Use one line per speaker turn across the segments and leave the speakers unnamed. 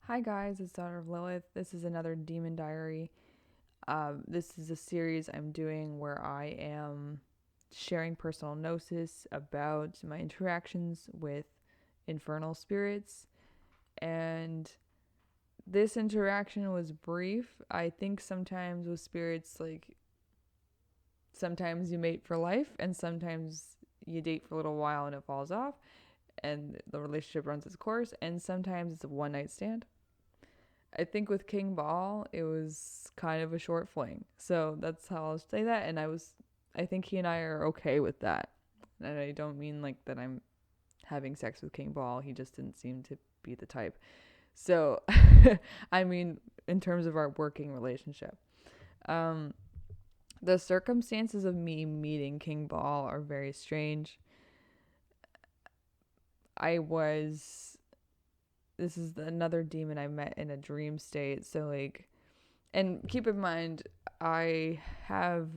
Hi guys, it's Daughter of Lilith. This is another Demon Diary. This is a series I'm doing where I am sharing personal gnosis about my interactions with infernal spirits. And this interaction was brief. I think sometimes with spirits, like, sometimes you mate for life and sometimes you date for a little while and it falls off and the relationship runs its course, and sometimes it's a one night stand. I think with King Baal, it was kind of a short fling. So that's how I'll say that. And I think he and I are okay with that. And I don't mean like that I'm having sex with King Baal. He just didn't seem to be the type. So, I mean, in terms of our working relationship, um, the circumstances of me meeting King Baal are very strange. I was this is another demon I met in a dream state. So like, and keep in mind, I have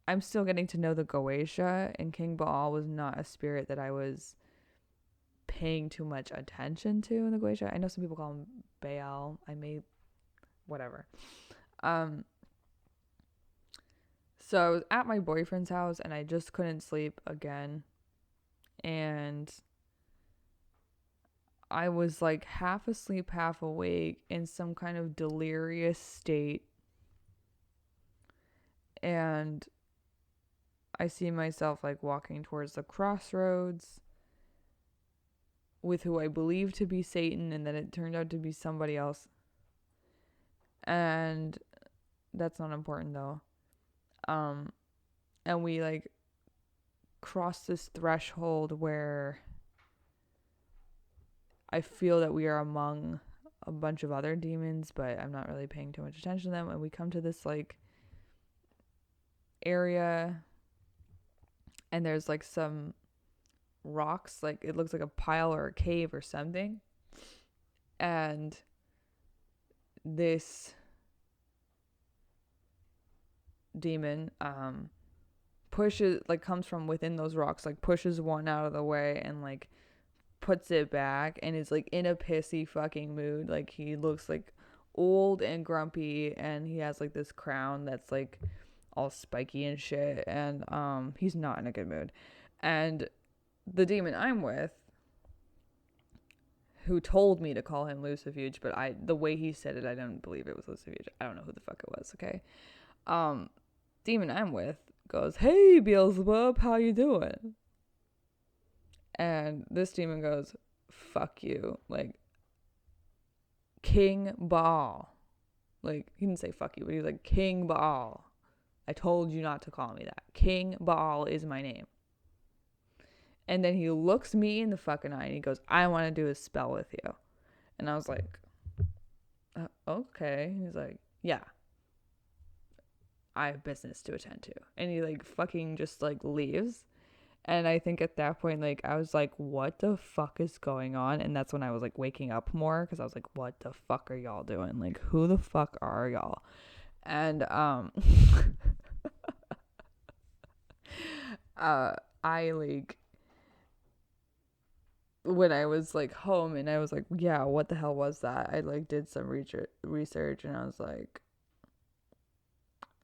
I'm still getting to know the Goetia, and King Baal was not a spirit that I was paying too much attention to in the Goetia. I know some people call him Bael. I may whatever. Um so I was at my boyfriend's house and I just couldn't sleep again. And I was like half asleep, half awake in some kind of delirious state. And I see myself like walking towards the crossroads with who I believe to be Satan, and then it turned out to be somebody else. And that's not important though. Um, and we like cross this threshold where I feel that we are among a bunch of other demons, but I'm not really paying too much attention to them. And we come to this like area, and there's like some rocks, like it looks like a pile or a cave or something. And this demon pushes, like, comes from within those rocks, like pushes one out of the way and like puts it back, and is like in a pissy fucking mood. Like he looks like old and grumpy, and he has like this crown that's like all spiky and shit, and he's not in a good mood. And the demon I'm with, who told me to call him Lucifuge, but the way he said it, I don't believe it was Lucifuge. I don't know who the fuck it was. Okay. um Demon I'm with goes, "Hey Beelzebub, how you doing?" And this demon goes, "Fuck you." Like, King Baal. Like, he didn't say fuck you, but he's like, "King Baal, I told you not to call me that. King Baal is my name." And then he looks me in the fucking eye and he goes, "I want to do a spell with you." And I was like, okay. He's like, "Yeah, I have business to attend to." And he like fucking just like leaves. And I think at that point, like, I was like, what the fuck is going on? And that's when I was like waking up more, because I was like, what the fuck are y'all doing? Like, who the fuck are y'all? And I like, when I was like home and I was like, yeah, what the hell was that? I like did some research and I was like,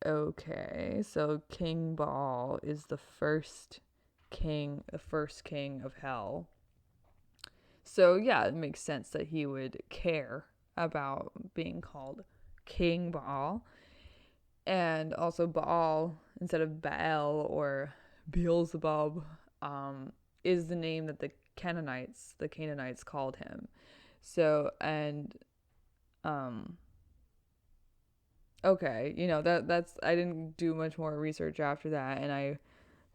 okay, so King Baal is the first king of hell. So yeah, it makes sense that he would care about being called King Baal. And also Baal, instead of Bael or Beelzebub, is the name that the Canaanites called him. So, and um okay, that's I didn't do much more research after that, and I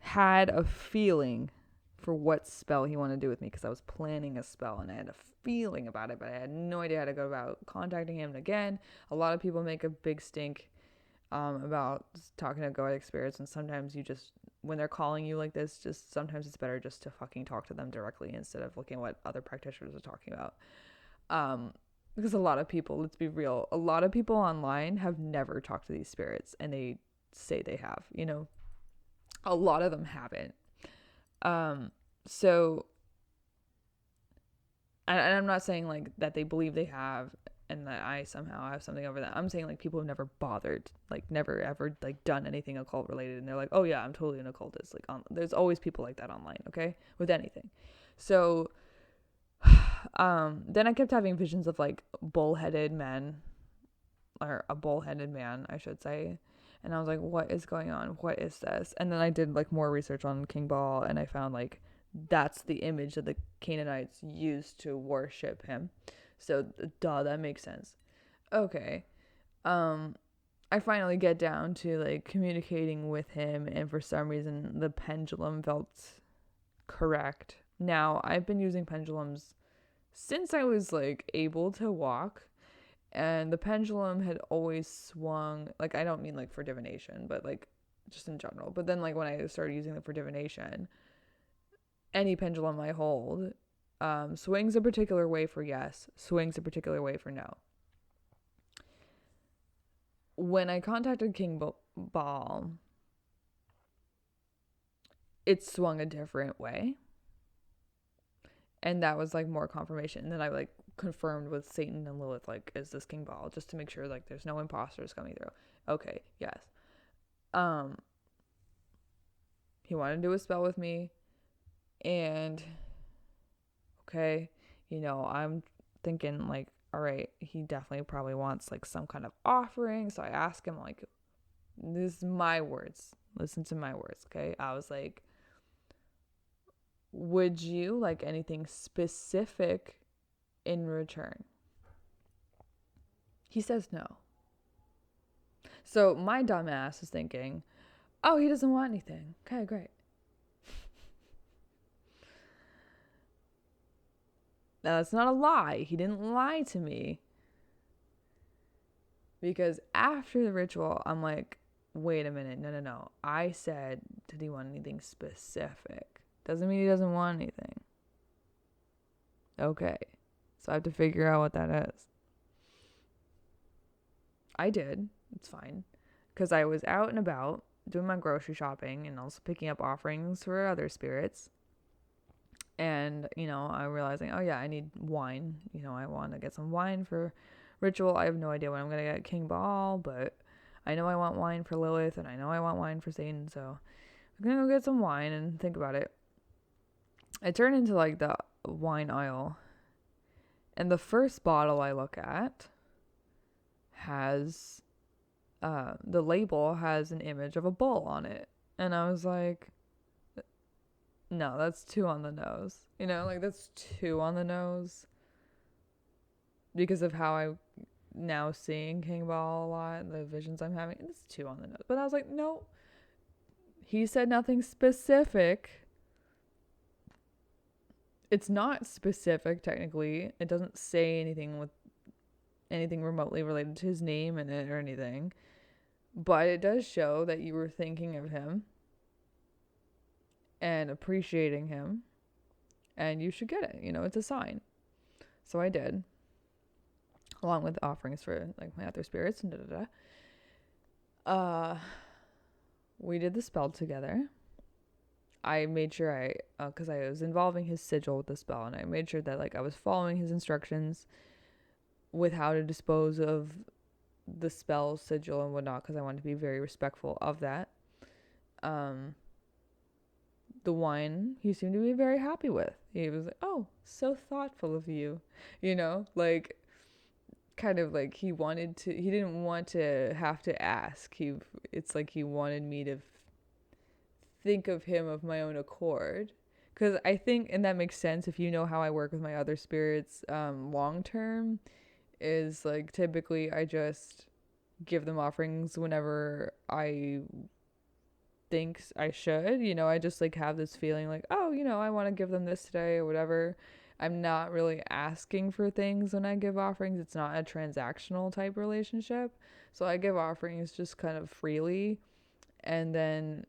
had a feeling for what spell he wanted to do with me, because I was planning a spell and I had a feeling about it, but I had no idea how to go about contacting him. And again, a lot of people make a big stink about talking to Goetic spirits, and sometimes you just, when they're calling you like this, just sometimes it's better just to fucking talk to them directly instead of looking at what other practitioners are talking about. Because a lot of people, let's be real, a lot of people online have never talked to these spirits, and they say they have, a lot of them haven't. So and I'm not saying like that they believe they have and that I somehow have something over that. I'm saying like people have never bothered, like never ever like done anything occult related, and they're like, oh yeah, I'm totally an occultist. Like there's always people like that online, okay, with anything. So then I kept having visions of like bull-headed men, or a bull-headed man, I should say. And I was like, what is going on? What is this? And then I did like more research on King Baal, and I found like that's the image that the Canaanites used to worship him. So duh, that makes sense. Okay. I finally get down to like communicating with him, and for some reason the pendulum felt correct. Now, I've been using pendulums since I was like able to walk, and the pendulum had always swung, like I don't mean like for divination, but like just in general. But then like when I started using it for divination, any pendulum I hold swings a particular way for yes, swings a particular way for no. When I contacted King Baal, it swung a different way, and that was like more confirmation. And then I like confirmed with Satan and Lilith, like, is this King Baal, just to make sure like there's no imposters coming through. Okay, yes. He wanted to do a spell with me, and okay, I'm thinking like, all right, he definitely probably wants like some kind of offering. So I asked him like, this is my words, listen to my words, okay? I was like, would you like anything specific in return? He says no. So my dumb ass is thinking, oh, he doesn't want anything. Okay, great. Now, that's not a lie. He didn't lie to me. Because after the ritual, I'm like, wait a minute. No. I said, did he want anything specific? Doesn't mean he doesn't want anything. Okay. So I have to figure out what that is. I did. It's fine. Because I was out and about doing my grocery shopping and also picking up offerings for other spirits. And, I'm realizing, oh yeah, I need wine. I want to get some wine for ritual. I have no idea when I'm going to get King Baal, but I know I want wine for Lilith, and I know I want wine for Satan. So I'm going to go get some wine and think about it. I turn into like the wine aisle, and the first bottle I look at has, the label has an image of a bull on it. And I was like, no, that's too on the nose. Like that's too on the nose. Because of how I now seeing King Baal a lot, the visions I'm having, it's too on the nose. But I was like, no. He said nothing specific. It's not specific, technically. It doesn't say anything with anything remotely related to his name in it or anything. But it does show that you were thinking of him and appreciating him. And you should get it. It's a sign. So I did. Along with offerings for like my other spirits and we did the spell together. I made sure because I was involving his sigil with the spell, and I made sure that like I was following his instructions with how to dispose of the spell sigil and whatnot, because I wanted to be very respectful of that. The wine he seemed to be very happy with. He was like, oh, so thoughtful of you, like kind of like he didn't want to have to ask. It's like he wanted me to think of him of my own accord. Because I think, and that makes sense if you know how I work with my other spirits long term, is like typically I just give them offerings whenever I think I should. I just like have this feeling like, oh, I want to give them this today or whatever. I'm not really asking for things when I give offerings. It's not a transactional type relationship. So I give offerings just kind of freely. And then,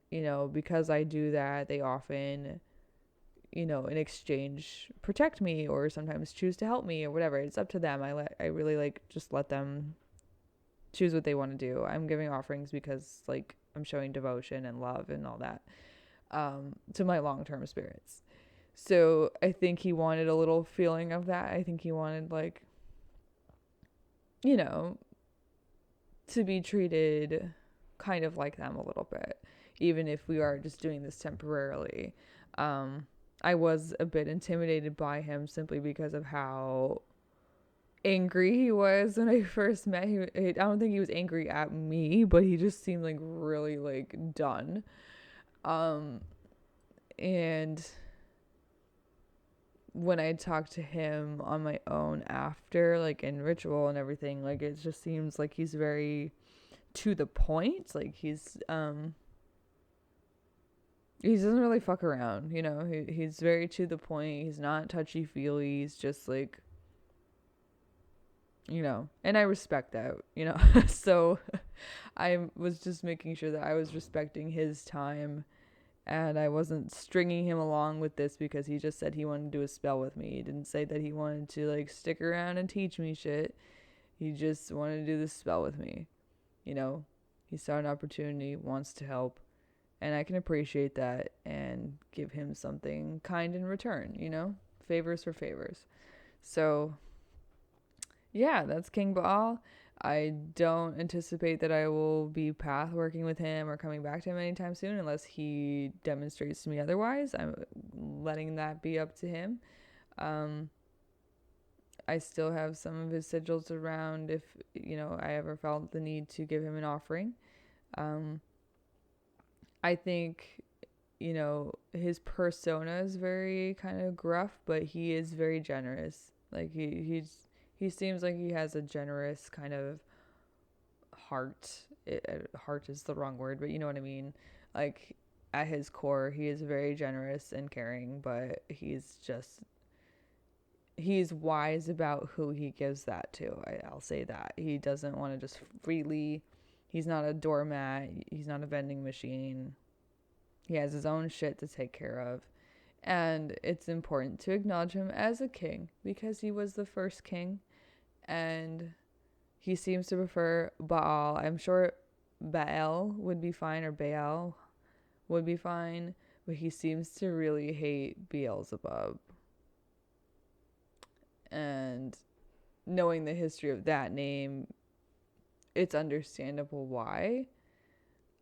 because I do that, they often, in exchange protect me or sometimes choose to help me or whatever. It's up to them. I really like just let them choose what they want to do. I'm giving offerings because like I'm showing devotion and love and all that to my long-term spirits. So I think he wanted a little feeling of that. I think he wanted, like, you know, to be treated kind of like them a little bit, even if we are just doing this temporarily. I was a bit intimidated by him simply because of how angry he was when I first met him. I don't think he was angry at me, but he just seemed like really like done. Um, and when I talked to him on my own after, like in ritual and everything, like it just seems like he's very to the point. Like he doesn't really fuck around, you know. He's very to the point. He's not touchy feely. He's just like, you know, and I respect that, you know. So I was just making sure that I was respecting his time and I wasn't stringing him along with this because he just said he wanted to do a spell with me. He didn't say that he wanted to like stick around and teach me shit. He just wanted to do this spell with me, you know. He saw an opportunity, wants to help, and I can appreciate that and give him something kind in return, you know? Favors for favors. So yeah, that's King Baal. I don't anticipate that I will be path working with him or coming back to him anytime soon unless he demonstrates to me otherwise. I'm letting that be up to him. Um, I still have some of his sigils around if, you know, I ever felt the need to give him an offering. Um, I think, you know, his persona is very kind of gruff, but he is very generous. Like he seems like he has a generous kind of heart. Heart is the wrong word, but you know what I mean. Like at his core, he is very generous and caring, but he's wise about who he gives that to. I'll say that. He doesn't want to just freely. He's not a doormat. He's not a vending machine. He has his own shit to take care of. And it's important to acknowledge him as a king because he was the first king and he seems to prefer Baal. I'm sure Bael would be fine or Baal would be fine, but he seems to really hate Beelzebub. And knowing the history of that name, it's understandable why.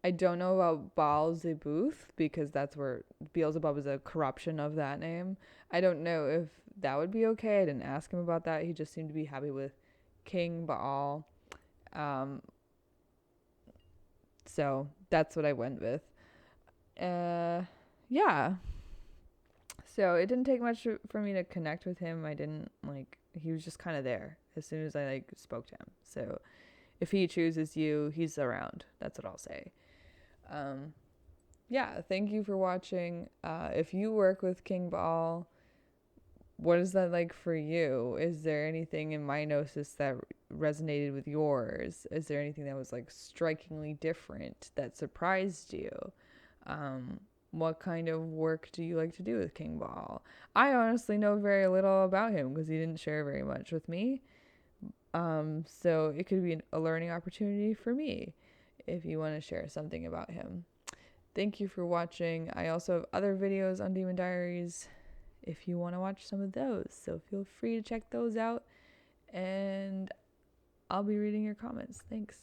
I don't know about Baelzebuth because that's where Beelzebub is a corruption of that name. I don't know if that would be okay. I didn't ask him about that. He just seemed to be happy with King Baal. Um, so that's what I went with. Yeah. So it didn't take much for me to connect with him. I didn't like, he was just kind of there as soon as I like spoke to him. So if he chooses you, he's around. That's what I'll say. Um, yeah, thank you for watching. If you work with King Baal, what is that like for you? Is there anything in my gnosis that resonated with yours? Is there anything that was like strikingly different that surprised you? What kind of work do you like to do with King Baal? I honestly know very little about him because he didn't share very much with me. So it could be a learning opportunity for me if you want to share something about him. Thank you for watching. I also have other videos on Demon Diaries if you want to watch some of those. So feel free to check those out and I'll be reading your comments. Thanks.